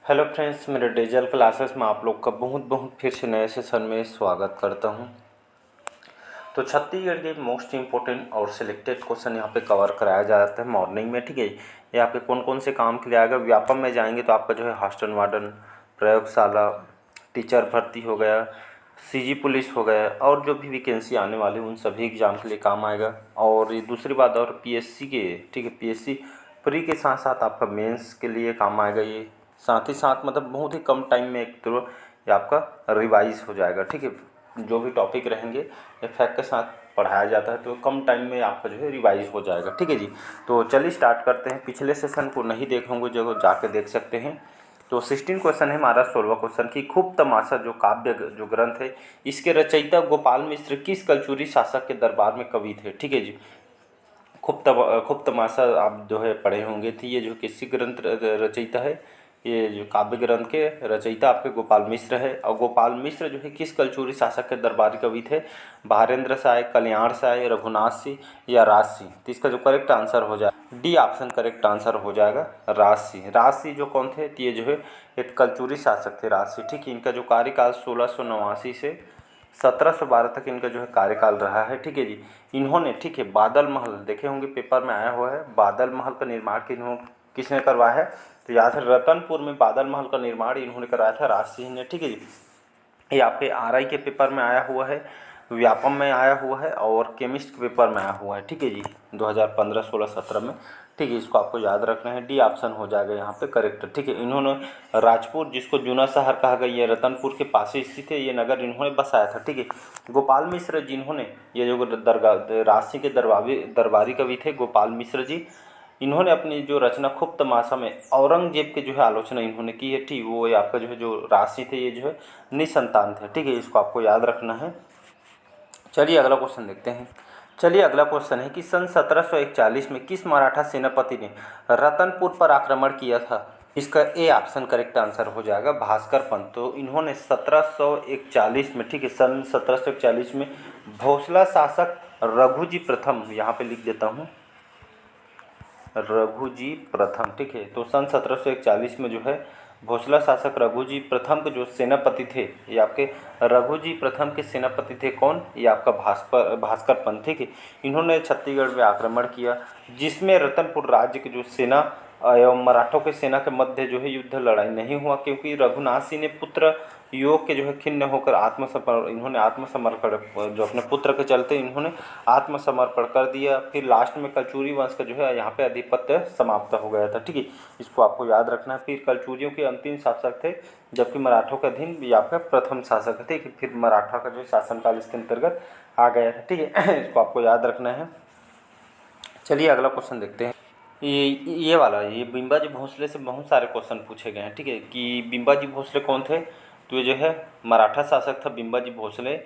Hello friends, मेरे digital classes में आप लोग का बहुत बहुत फिर से नए सेशन में स्वागत करता हूं। तो छत्तीसगढ़ के मोस्ट इम्पोर्टेंट और सिलेक्टेड क्वेश्चन यहाँ पे कवर कराया जाता है मॉर्निंग में। ठीक है, ये आपके कौन कौन से काम के लिए आएगा। व्यापम में जाएंगे तो आपका जो है हॉस्टल वार्डन, प्रयोगशाला, टीचर भर्ती हो गया, सीजी पुलिस हो गया, और जो भी वैकेंसी आने वाली उन सभी एग्जाम के लिए काम आएगा। और ये दूसरी बात, और पीएससी के, ठीक है, पीएससी प्री के साथ साथ आपका मेंस के लिए काम आएगा ये। साथ ही साथ मतलब बहुत ही कम टाइम में एक तो ये आपका रिवाइज हो जाएगा। ठीक है, जो भी टॉपिक रहेंगे ये फैक्ट के साथ पढ़ाया जाता है तो कम टाइम में आपका जो है रिवाइज हो जाएगा। ठीक है जी, तो चलिए स्टार्ट करते हैं। पिछले सेशन को नहीं देखे होंगे जो जाके देख सकते हैं। तो 16 क्वेश्चन है हमारा। 16वां क्वेश्चन की खूब तमाशा जो काव्य जो ग्रंथ है, इसके रचयिता गोपाल मिश्र किस कलचुरी शासक के दरबार में कवि थे। ठीक है जी, खूब तमाशा आप जो है पढ़े होंगे। थी ये जो किसी ग्रंथ रचयिता है, ये जो काव्य ग्रंथ के रचयिता आपके गोपाल मिश्र है। और गोपाल मिश्र जो है किस कलचुरी शासक के दरबारी कवि थे। भारतेंद्र साय, कल्याण साय, रघुनाथ सिंह या राज सिंह। तो इसका जो करेक्ट आंसर हो जाए डी ऑप्शन करेक्ट आंसर हो जाएगा राज सिंह। राज सिंह जो कौन थे, तो ये जो है एक कलचुरी शासक थे राज सिंह। ठीक है, इनका जो कार्यकाल 1689 से 1712 तक इनका जो है कार्यकाल रहा है। ठीक है जी, इन्होंने, ठीक है, बादल महल देखे होंगे, पेपर में आया हुआ है। बादल महल का निर्माण किसने करवाया है, तो याद है रतनपुर में बादल महल का निर्माण इन्होंने कराया था, राज सिंह ने। ठीक है जी, ये आपके आरआई के पेपर में आया हुआ है, व्यापम में आया हुआ है, और केमिस्ट के पेपर में आया हुआ है। ठीक है जी, 2015, 16, 17 में। ठीक है, इसको आपको याद रखना है, डी ऑप्शन हो जाएगा यहाँ पे करेक्ट। ठीक है, इन्होंने राजपुर, जिसको जूना शहर कहा गया, ये रतनपुर के पास ही स्थित है, ये नगर इन्होंने बसाया था। ठीक है, गोपाल मिश्र जिन्होंने, ये जो दरगाह राजसी के दरबारी कवि थे गोपाल मिश्र जी, इन्होंने अपनी जो रचना खूब तमाशा में औरंगजेब के जो है आलोचना इन्होंने की है। ठीक, वो ये आपका जो है जो राशि थे, ये जो है निसंतान थे। ठीक है, इसको आपको याद रखना है। चलिए अगला क्वेश्चन देखते हैं। चलिए अगला क्वेश्चन है कि सन 1741 में किस मराठा सेनापति ने रतनपुर पर आक्रमण किया था। इसका ए ऑप्शन करेक्ट आंसर हो जाएगा भास्कर पंत। तो इन्होंने 1741 में, ठीक है, सन 1741 में भोसला शासक रघुजी प्रथम, यहाँ पे लिख देता हूँ रघुजी प्रथम। ठीक है, तो सन 1741 में जो है भोसला शासक रघुजी प्रथम के जो सेनापति थे, ये आपके रघुजी प्रथम के सेनापति थे कौन, ये आपका भास्कर पंत। ठीक है, इन्होंने छत्तीसगढ़ में आक्रमण किया, जिसमें रतनपुर राज्य की जो सेना एवं मराठों के सेना के मध्य जो है युद्ध लड़ाई नहीं हुआ, क्योंकि रघुनाथ सिंह ने पुत्र योग के जो है खिन्न होकर आत्मसमर्पण जो अपने पुत्र के चलते इन्होंने आत्मसमर्पण कर दिया। फिर लास्ट में कलचुरी वंश का जो है यहाँ पे आधिपत्य समाप्त हो गया था। ठीक है, इसको आपको याद रखना है। फिर कलचुरियों के अंतिम शासक थे, जबकि मराठों के अधीन ये आपका प्रथम शासक थे। फिर मराठा का जो शासनकाल इसके अंतर्गत आ गया था। ठीक है, इसको आपको याद रखना है। चलिए अगला क्वेश्चन देखते हैं। ये वाला, ये बिंबाजी भोसले से बहुत सारे क्वेश्चन पूछे गए हैं। ठीक है, कि बिंबाजी भोसले कौन थे, तो ये जो है मराठा शासक था बिंबाजी भोसले।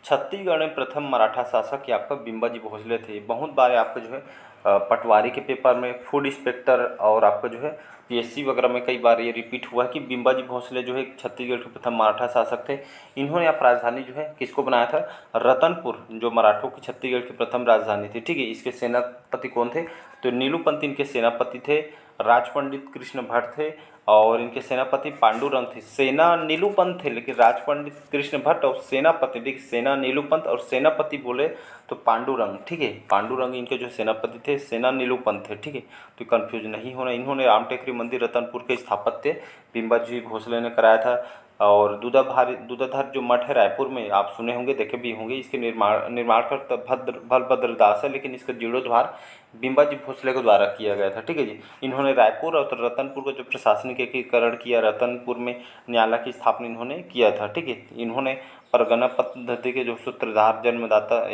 छत्तीसगढ़ में प्रथम मराठा शासक ये आपका बिंबाजी भोसले थे। बहुत बार आपका जो है पटवारी के पेपर में, फूड इंस्पेक्टर और आपका जो है पीएससी वगैरह में कई बार ये रिपीट हुआ है कि बिंबाजी भोसले जो है छत्तीसगढ़ के प्रथम मराठा शासक थे। इन्होंने आप राजधानी जो है किसको बनाया था, रतनपुर, जो मराठों की छत्तीसगढ़ की प्रथम राजधानी थी। ठीक है, इसके सेनापति कौन थे, तो नीलूपंत इनके सेनापति थे। राज पंडित कृष्ण भट्ट थे और इनके सेनापति पांडुरंग थे। सेना नीलूपंत थे, लेकिन राज पंडित कृष्ण भट्ट और सेनापति, देखिए सेना नीलूपंत और सेनापति बोले तो पांडुरंग। ठीक है, पांडुरंग इनके जो सेनापति थे, सेना नीलूपंत थे। ठीक है, तो कंफ्यूज नहीं होना। इन्होंने रामटेकरी मंदिर रतनपुर के स्थापत्य बिंबाजी भोसले ने कराया था। और दूधाधार जो मठ है रायपुर में, आप सुने होंगे, देखे भी होंगे, इसके निर्माणकर्ता बलभद्र दास है, लेकिन इसका जीर्णोद्धार बिंबाजी भोसले के द्वारा किया गया था। ठीक है जी, इन्होंने रायपुर और रतनपुर का जो प्रशासनिक एकीकरण किया, रतनपुर में न्यायालय की स्थापना इन्होंने किया था। ठीक है, इन्होंने परगना पद्धति के जो सूत्रधार जन्मदाता,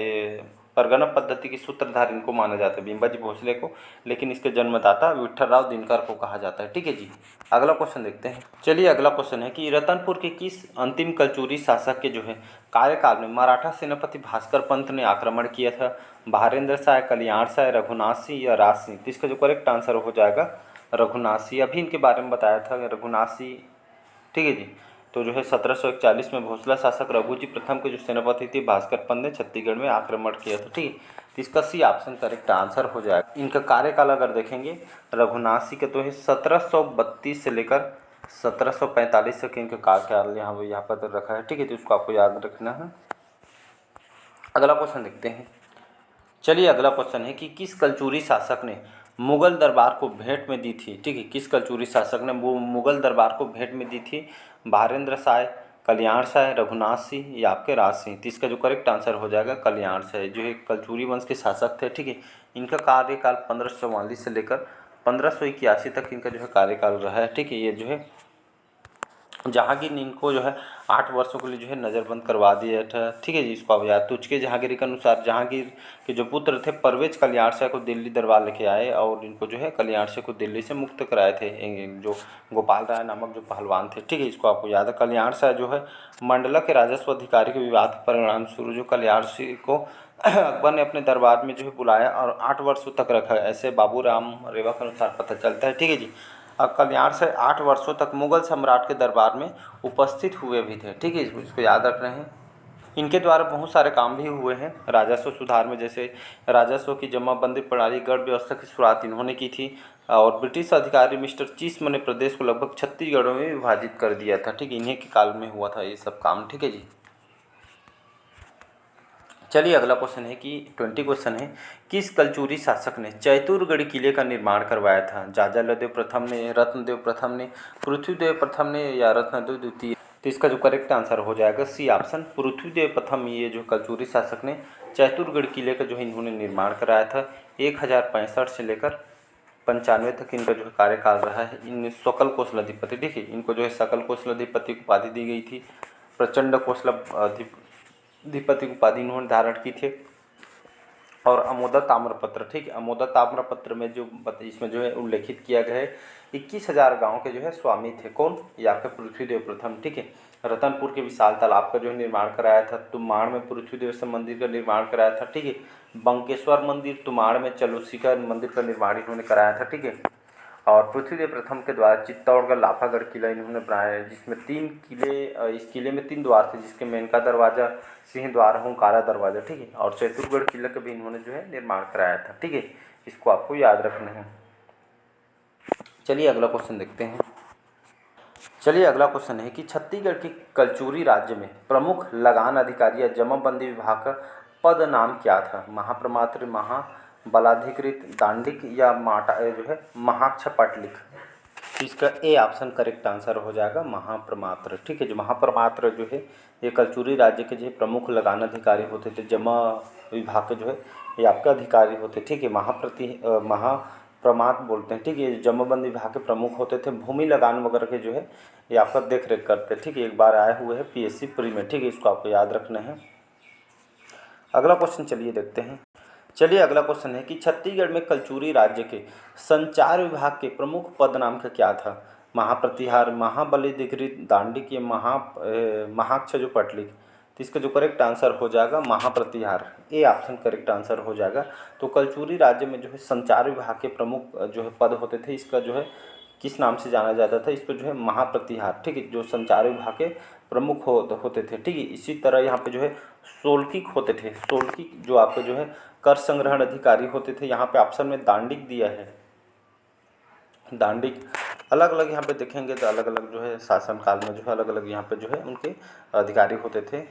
परगना पद्धति के सूत्रधार इनको माना जाता है, बिंबाजी भोसले को, लेकिन इसके जन्मदाता विठलराव दिनकर को कहा जाता है। ठीक है जी, अगला क्वेश्चन देखते हैं। चलिए अगला क्वेश्चन है कि रतनपुर के किस अंतिम कलचुरी शासक के जो है कार्यकाल में मराठा सेनापति भास्कर पंत ने आक्रमण किया था। भारतेंद्र साय, कल्याण साय, रघुनाथ सिंह या राज सिंह। तो इसका जो करेक्ट आंसर हो जाएगा रघुनाथ सिंह। अभी इनके बारे में बताया था रघुनाथ सिंह। ठीक है जी, तो जो है 1741 में भोसला शासक रघुजी प्रथम के जो सेनापति थे भास्कर पंत ने छत्तीसगढ़ में आक्रमण किया था। ठीक है, तो इसका सी ऑप्शन करेक्ट आंसर हो जाएगा। इनका कार्यकाल अगर देखेंगे रघुनाथ सिंह के, तो है 1732 से लेकर 1745 तक इनका कार्यकाल यहाँ पर रखा है, ठीक है, तो इसको आपको याद रखना है। अगला क्वेश्चन देखते हैं। चलिए अगला क्वेश्चन है कि किस कलचुरी शासक ने मुगल दरबार को भेंट में दी थी, ठीक है, किस कलचुरी शासक ने वो मुगल दरबार को भेंट में दी थी? भारेंद्र शाह, कल्याण शाह, रघुनाथ सिंह या आपके राज सिंह? तो इसका जो करेक्ट आंसर हो जाएगा कल्याण शाह, जो है कलचुरी वंश के शासक थे, ठीक है। इनका कार्यकाल 1544 से लेकर 1581 तक इनका जो है कार्यकाल रहा है, ठीक है। ये जो है जहांगीर ने इनको जो है 8 वर्षों के लिए जो है नज़रबंद करवा दिया था, ठीक है जी। इसको आप याद, तुझके जहांगीर के अनुसार जहांगीर के जो पुत्र थे परवेज कल्याण शाह को दिल्ली दरबार लेके आए और इनको जो है कल्याण शाह को दिल्ली से मुक्त कराए थे, जो गोपाल राय नामक जो पहलवान थे, ठीक है। इसको आपको याद है। कल्याण शाह जो है मंडला के राजस्व अधिकारी के विवाद के परिणाम स्वरूप जो कल्याण सिंह को अकबर ने अपने दरबार में जो है बुलाया और 8 वर्षों तक रखा, ऐसे बाबू राम रेवा के अनुसार पता चलता है, ठीक है जी। कल्याण से 8 वर्षों तक मुगल सम्राट के दरबार में उपस्थित हुए भी थे, ठीक है, इसको याद रख रहे हैं। इनके द्वारा बहुत सारे काम भी हुए हैं राजस्व सुधार में, जैसे राजस्व की जमाबंदी प्रणाली गढ़ व्यवस्था की शुरुआत इन्होंने की थी और ब्रिटिश अधिकारी मिस्टर चीस्म ने प्रदेश को लगभग 36 गढ़ों में विभाजित कर दिया था, ठीक है, इन्हीं के काल में हुआ था ये सब काम, ठीक है जी। चलिए अगला क्वेश्चन है कि 20 क्वेश्चन है, किस कलचुरी शासक ने चैतुरगढ़ किले का निर्माण करवाया था? जाजालदेव प्रथम ने, रत्नदेव प्रथम ने, पृथ्वीदेव प्रथम ने या रत्नदेव द्वितीय? तो इसका जो करेक्ट आंसर हो जाएगा सी ऑप्शन, पृथ्वीदेव प्रथम। ये जो कलचुरी शासक ने चैतुरगढ़ किले का जो है इन्होंने निर्माण कराया था। 1065 से लेकर 95 तक इनका जो है कार्यकाल रहा है। इन सकल कौशल अधिपति, देखिए इनको जो है सकल कौशल अधिपति की उपाधि दी गई थी, प्रचंड कौशल अधिपति की उपाधि इन्होंने धारण की थी और अमोदा ताम्रपत्र, ठीक है, अमोदा ताम्रपत्र में जो इसमें जो है उल्लेखित किया गया है 21,000 गाँव के जो है स्वामी थे, कौन? ये आपके पृथ्वीदेव प्रथम, ठीक है। रतनपुर के विशाल तालाब का जो है निर्माण कराया था। तुमाड़ में पृथ्वीदेव से मंदिर का निर्माण कराया था, ठीक है। बंकेश्वर मंदिर तुमाड़ में चलूसिका मंदिर का निर्माण इन्होंने कराया था, ठीक है। और पृथ्वीदेव प्रथम के द्वारा चित्तौड़गढ़ लाफागढ़ किला इन्होंने बनाया है, जिसमें 3 किले, इस किले में 3 द्वार थे, जिसके मेनका दरवाजा, सिंह द्वार, हुंकारा दरवाजा, ठीक है। और चैतुरगढ़ किला का भी इन्होंने जो है निर्माण कराया था, ठीक है। इसको आपको याद रखना है। चलिए अगला क्वेश्चन देखते हैं। चलिए अगला क्वेश्चन है कि छत्तीसगढ़ के कलचुरी राज्य में प्रमुख लगान अधिकारी या जमाबंदी विभाग का पद नाम क्या था? महाप्रमात्र, महाबलाधिकृत, दांडिक या माटा जो है महाक्ष पटलिक? इसका ए ऑप्शन करेक्ट आंसर हो जाएगा महाप्रमात्र, ठीक है। जो महाप्रमात्र जो है ये कलचुरी राज्य के जो है प्रमुख लगान अधिकारी होते थे, जमा विभाग के जो है ये आपके अधिकारी होते, ठीक है। महाप्रमात बोलते हैं, ठीक है। जमाबंदी विभाग के प्रमुख होते थे, भूमि लगान वगैरह के जो है ये आपका देख रेख करते, ठीक है। एक बार आए हुए हैं पीएससी प्री में, ठीक है, इसको आपको याद रखना है। अगला क्वेश्चन चलिए देखते हैं। चलिए अगला क्वेश्चन है कि छत्तीसगढ़ में कलचुरी राज्य के संचार विभाग के प्रमुख पद नाम का क्या था? महाप्रतिहार, महाबलिधिकृत, दांडिक या महाक्ष जो पटलिक? तो इसका जो करेक्ट आंसर हो जाएगा महाप्रतिहार, ए ऑप्शन करेक्ट आंसर हो जाएगा। तो कलचुरी राज्य में जो है संचार विभाग के प्रमुख जो है पद होते थे, इसका जो है किस नाम से जाना जाता था? इसको जो है महाप्रतिहार, ठीक है, जो संचार विभाग के प्रमुख होते थे, ठीक है। इसी तरह यहाँ पे जो है सोलकिक होते थे, सोलकिक जो आपके जो है कर संग्रहण अधिकारी होते थे। यहाँ पे ऑप्शन में दांडिक दिया है, दांडिक अलग अलग यहाँ पे देखेंगे तो अलग अलग जो है शासनकाल में जो है अलग अलग यहाँ पे जो है उनके अधिकारी होते थे।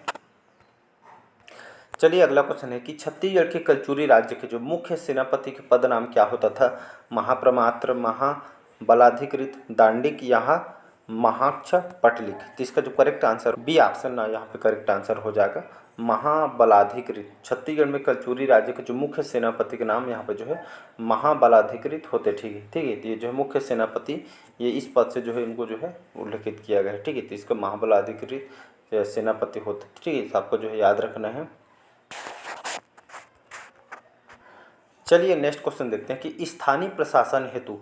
चलिए अगला क्वेश्चन है कि छत्तीसगढ़ के कलचुरी राज्य के जो मुख्य सेनापति के पद नाम क्या होता था? महाप्रमात्र, महाबलाधिकृत, दांडिक या महाक्ष पटलिक? तो इसका जो करेक्ट आंसर बी ऑप्शन ना यहाँ पे करेक्ट आंसर हो जाएगा महाबलाधिकृत। छत्तीसगढ़ में कलचुरी राज्य के जो मुख्य सेनापति के नाम यहाँ पे जो है महाबलाधिकृत होते, ठीक है, ठीक है। तो ये जो है मुख्य सेनापति, ये इस पद से जो है इनको जो है उल्लेखित किया गया है, ठीक है। तो इसका महाबलाधिकृत सेनापति होते, ठीक है, आपको जो है याद रखना है। चलिए नेक्स्ट क्वेश्चन देखते हैं कि स्थानीय प्रशासन हेतु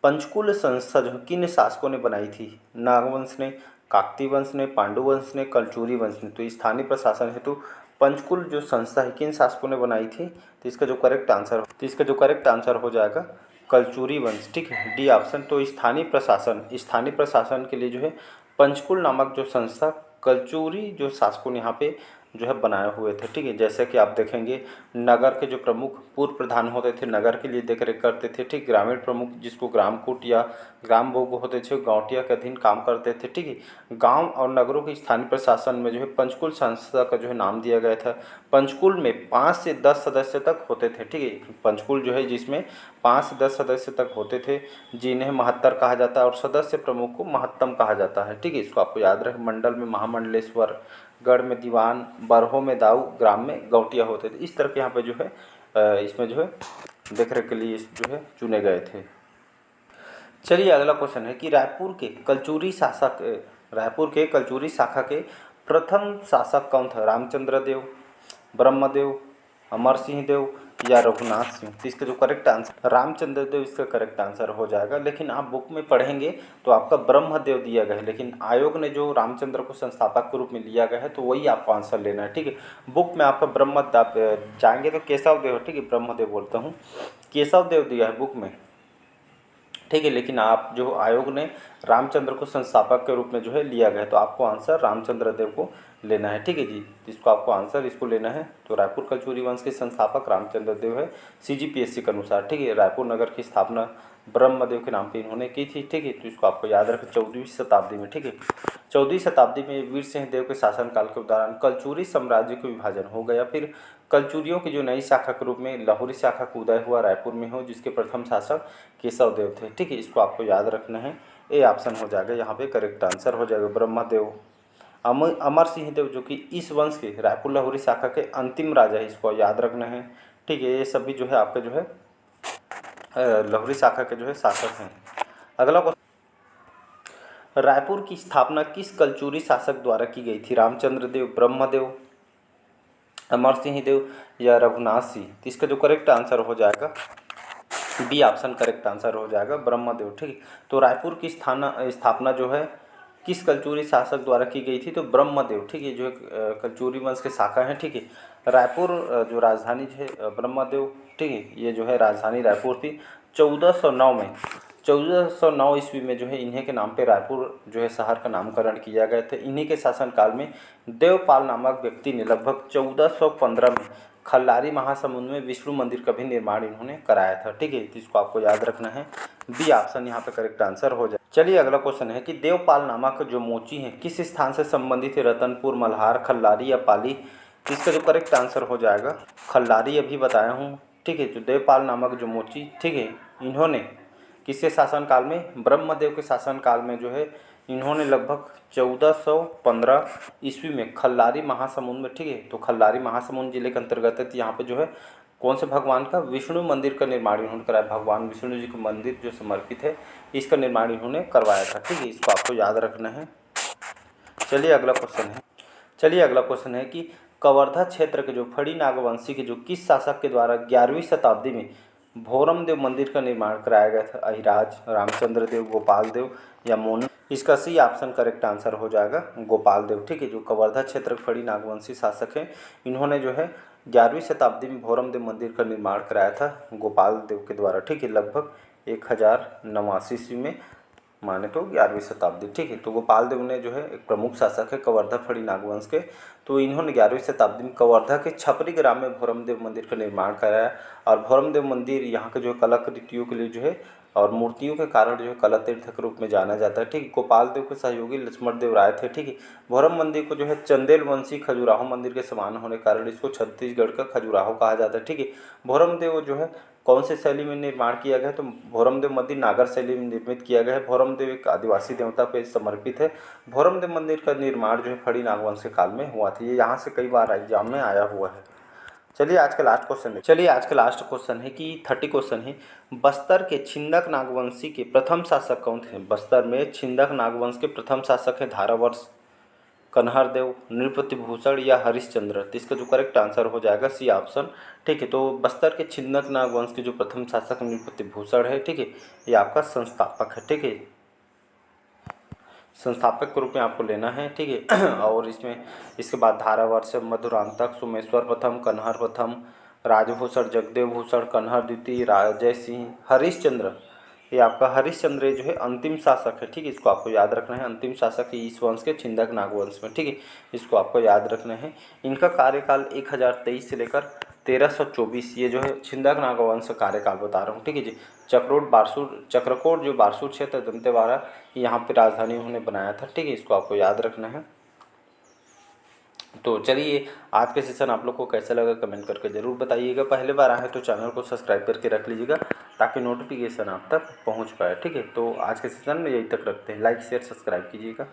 पंचकुल संस्था जो किन शासकों ने बनाई थी? नागवंश ने, काकती वंश ने, पांडु वंश ने, कलचुरी वंश ने? तो स्थानीय प्रशासन हेतु पंचकुल जो संस्था है किन शासकों ने बनाई थी? तो इसका जो करेक्ट आंसर हो जाएगा कलचुरी वंश, ठीक है, डी ऑप्शन। तो स्थानीय प्रशासन के लिए जो है पंचकुल नामक जो संस्था कलचुरी जो शासकों ने यहाँ पे जो है बनाए हुए थे। ठीक है, जैसे कि आप देखेंगे नगर के जो प्रमुख पूर्व प्रधान होते थे नगर के लिए देख रेख करते थे। ठीक, ग्रामीण प्रमुख जिसको ग्रामकूट या ग्राम भोग होते थे गाँवटिया के अधीन काम करते थे। ठीक है, गांव और नगरों के स्थानीय प्रशासन में जो है पंचकुल संस्था का जो है नाम दिया गया था। पंचकुल में 5 से 10 सदस्य तक होते थे। ठीक है, पंचकुल जो है जिसमें 5 से 10 सदस्य तक होते थे, जिन्हें महत्तर कहा जाता है और सदस्य प्रमुख को महत्तम कहा जाता है। ठीक है, इसको आपको याद रखें। मंडल में महामंडलेश्वर, गढ़ में दीवान, बरहों में दाऊ, ग्राम में गौटिया होते थे। इस तरह के यहाँ पे जो है इसमें जो है देख रेख के लिए जो है चुने गए थे। चलिए अगला क्वेश्चन है कि रायपुर के कलचुरी शाखा के प्रथम शासक कौन था? रामचंद्र देव, ब्रह्मदेव, अमर सिंह देव या रघुनाथ सिंह? तो इसका जो करेक्ट आंसर रामचंद्र देव इसका करेक्ट आंसर हो जाएगा। लेकिन आप बुक में पढ़ेंगे तो आपका ब्रह्मदेव दिया गया है, लेकिन आयोग ने जो रामचंद्र को संस्थापक के रूप में लिया गया है तो वही आपको आंसर लेना है। ठीक है, बुक में आपका ब्रह्मदेव जाएंगे तो केशव देव, ठीक है ब्रह्मदेव बोलता हूँ, केशव देव दिया है बुक में। ठीक है, लेकिन आप जो आयोग ने रामचंद्र को संस्थापक के रूप में जो है लिया गया है तो आपको आंसर रामचंद्र देव को लेना है। ठीक है जी, इसको आपको आंसर इसको लेना है। तो रायपुर कलचुरी वंश के संस्थापक रामचंद्र देव है सीजीपीएससी के अनुसार। ठीक है, रायपुर नगर की स्थापना ब्रह्मदेव के नाम पे इन्होंने की थी। ठीक है, तो इसको आपको याद रखें 14वीं शताब्दी में। ठीक है, 14वीं शताब्दी में वीर सिंह देव के शासनकाल के दौरान कलचुरी साम्राज्य का विभाजन हो गया। फिर कलचुरियों की जो नई शाखा के रूप में लाहौरी शाखा का उदय हुआ रायपुर में हो, जिसके प्रथम शासक केशव देव थे। ठीक है, इसको आपको याद रखना है। ए ऑप्शन हो जाएगा यहाँ पे करेक्ट आंसर हो जाएगा ब्रह्मदेव। अमर सिंह देव जो कि इस वंश के रायपुर लाहौरी शाखा के अंतिम राजा है, इसको याद रखना है। ठीक है, ये सभी जो है आपके जो है लाहौरी शाखा के जो है शासक हैं। अगला क्वेश्चन, रायपुर की स्थापना किस कलचुरी शासक द्वारा की गई थी? रामचंद्र देव, ब्रह्मदेव, अमर सिंह देव या रघुनाथ सिंह? तो इसका जो करेक्ट आंसर हो जाएगा बी ऑप्शन करेक्ट आंसर हो जाएगा ब्रह्मदेव। ठीक है, तो रायपुर की स्थापना जो है किस कलचुरी शासक द्वारा की गई थी? तो ब्रह्मदेव। ठीक है, जो कलचुरी वंश के शाखा हैं। ठीक है, रायपुर जो राजधानी है ब्रह्मदेव। ठीक है, ये जो है राजधानी रायपुर थी। 1409 में 1409 ईस्वी में जो है इन्हीं के नाम पे रायपुर जो है शहर का नामकरण किया गया था। इन्हीं के शासनकाल में देवपाल नामक व्यक्ति ने लगभग 1415 में खल्लारी महासमुंद में विष्णु मंदिर का भी निर्माण इन्होंने कराया था। ठीक है, तो इसको आपको याद रखना है। बी ऑप्शन यहाँ पे करेक्ट आंसर हो जाए। चलिए अगला क्वेश्चन है कि देवपाल नामक जो मोची है किस स्थान से संबंधित है? रतनपुर, मल्हार, खल्लारी या पाली? तो इसका जो करेक्ट आंसर हो जाएगा खल्लारी अभी बताया हूँ। ठीक है, जो देवपाल नामक जो मोची, ठीक है, इन्होंने किसके शासनकाल में? ब्रह्मदेव के शासनकाल में जो है इन्होंने लगभग 1415 ईस्वी में खल्लारी महासमुंद में, ठीक है, तो खल्लारी महासमुंद जिले के अंतर्गत है। यहाँ पे जो है कौन से भगवान का? विष्णु मंदिर का निर्माण इन्होंने कराया। भगवान विष्णु जी का मंदिर जो समर्पित है इसका निर्माण इन्होंने करवाया था। ठीक है, इसको आपको याद रखना है। चलिए अगला क्वेश्चन है कि कवर्धा क्षेत्र के जो फड़ी नागवंशी के जो किस शासक के द्वारा 11वीं शताब्दी में भोरम देव मंदिर का निर्माण कराया गया था? अहिराज, रामचंद्र देव, गोपाल देव या मोनी? इसका सी ऑप्शन करेक्ट आंसर हो जाएगा गोपाल देव। ठीक है, जो कवर्धा क्षेत्र के फड़ी नागवंशी शासक हैं इन्होंने जो है 11वीं शताब्दी में भोरम देव मंदिर का निर्माण कराया था गोपाल देव के द्वारा। ठीक है, लगभग 1089 ईस्वी में माने तो 11वीं शताब्दी। ठीक है, तो गोपाल देव ने जो है एक प्रमुख शासक है कवर्धा फड़ी नागवंश के, तो इन्होंने 11वीं शताब्दी में कवर्धा के छपरी ग्राम में भोरमदेव मंदिर का निर्माण कराया। और भोरमदेव मंदिर यहाँ के जो कलाकृतियों के लिए जो है और मूर्तियों के कारण जो है कला तीर्थ के रूप में जाना जाता है। ठीक है, गोपाल देव के सहयोगी लक्ष्मण देव राय थे। ठीक है, भोरम मंदिर को जो है चंदेल वंशी खजुराहो मंदिर के समान होने के कारण इसको छत्तीसगढ़ का खजुराहो कहा जाता है। ठीक है, भोरम देव जो है कौन से शैली में निर्माण किया गया है? तो भोरमदेव मंदिर नागर शैली में निर्मित किया गया है। भोरमदेव एक आदिवासी देवता पे समर्पित है। भोरमदेव मंदिर का निर्माण जो है फड़ी नागवंश के काल में हुआ था। ये यहाँ से कई बार एग्जाम में आया हुआ है। चलिए आज का लास्ट क्वेश्चन है कि 30 क्वेश्चन है। बस्तर के छिंदक नागवंशी के प्रथम शासक कौन थे? बस्तर में छिंदक नागवंश के प्रथम शासक है धारावर्ष, कन्हर देव, नृपति भूषण या हरिश्चंद्र? तो इसका जो करेक्ट आंसर हो जाएगा सी ऑप्शन। ठीक है, तो बस्तर के छिंदक नागवंश के जो प्रथम शासक नृपति भूषण है, ठीक है, ये आपका संस्थापक है। ठीक है, संस्थापक के रूप में आपको लेना है। ठीक है, और इसमें इसके बाद धारावर्ष, मधुरांतक, सोमेश्वर प्रथम, कन्हर प्रथम, राजभूषण, जगदेव भूषण, कन्हर द्वितीय, राजय सिंह, हरिश्चंद्र, ये आपका हरिश्चंद्र जो है अंतिम शासक है, ठीक है, इसको आपको याद रखना है। अंतिम शासक है इस वंश के, छिंदक नागवंश में, ठीक है, इसको आपको याद रखना है। इनका कार्यकाल 1023 से लेकर 1324, ये जो है छिंदक नागवंश का कार्यकाल बता रहा हूँ, ठीक है जी। चक्रकोट जो बारसूर क्षेत्र दंतेवाड़ा, यहाँ पे राजधानी उन्होंने बनाया था, ठीक है, इसको आपको याद रखना है। तो चलिए, आज का सेशन आप लोग को कैसा लगा कमेंट करके ज़रूर बताइएगा। पहले बार आए तो चैनल को सब्सक्राइब करके रख लीजिएगा ताकि नोटिफिकेशन आप तक पहुंच पाए, ठीक है। तो आज के सेशन में यही तक रखते हैं, लाइक शेयर सब्सक्राइब कीजिएगा।